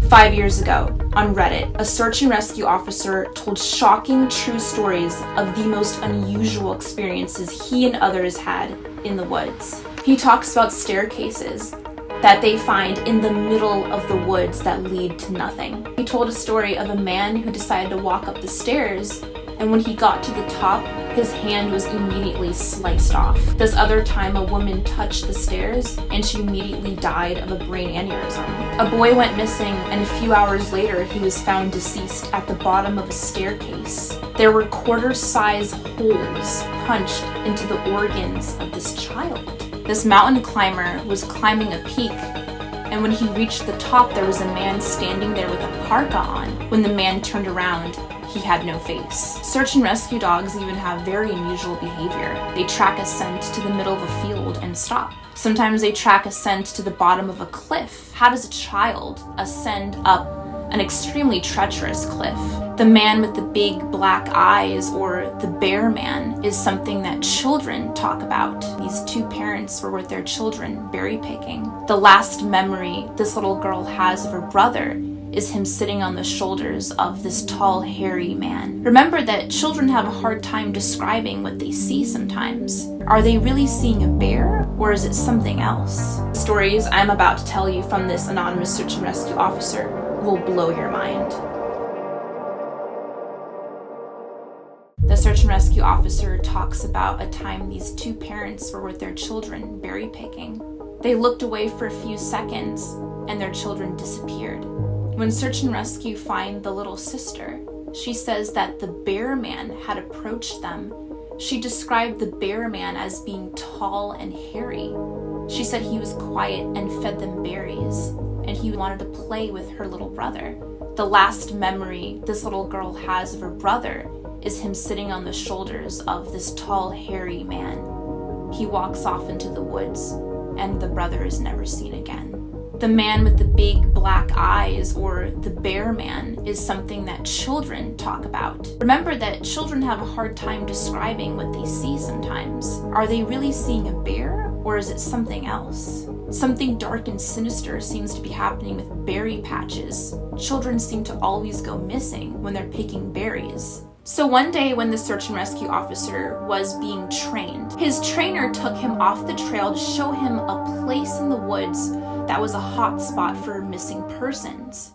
5 years ago, on Reddit, a search and rescue officer told shocking true stories of the most unusual experiences he and others had in the woods. He talks about staircases that they find in the middle of the woods that lead to nothing. He told a story of a man who decided to walk up the stairs, and when he got to the top, his hand was immediately sliced off. This other time, a woman touched the stairs and she immediately died of a brain aneurysm. A boy went missing, and a few hours later, he was found deceased at the bottom of a staircase. There were quarter-size holes punched into the organs of this child. This mountain climber was climbing a peak, and when he reached the top, there was a man standing there with a parka on. When the man turned around, he had no face. Search and rescue dogs even have very unusual behavior. They track a scent to the middle of a field and stop. Sometimes they track a scent to the bottom of a cliff. How does a child ascend up an extremely treacherous cliff? The man with the big black eyes, or the bear man, is something that children talk about. These two parents were with their children berry picking. The last memory this little girl has of her brother is him sitting on the shoulders of this tall, hairy man. Remember that children have a hard time describing what they see sometimes. Are they really seeing a bear, or is it something else? The stories I'm about to tell you from this anonymous search and rescue officer will blow your mind. The search and rescue officer talks about a time these two parents were with their children berry picking. They looked away for a few seconds and their children disappeared. When search and rescue find the little sister, she says that the bear man had approached them. She described the bear man as being tall and hairy. She said he was quiet and fed them berries, and he wanted to play with her little brother. The last memory this little girl has of her brother is him sitting on the shoulders of this tall, hairy man. He walks off into the woods, and the brother is never seen again. The man with the big black eyes, or the bear man, is something that children talk about. Remember that children have a hard time describing what they see sometimes. Are they really seeing a bear, or is it something else? Something dark and sinister seems to be happening with berry patches. Children seem to always go missing when they're picking berries. So one day when the search and rescue officer was being trained, his trainer took him off the trail to show him a place in the woods that was a hot spot for missing persons.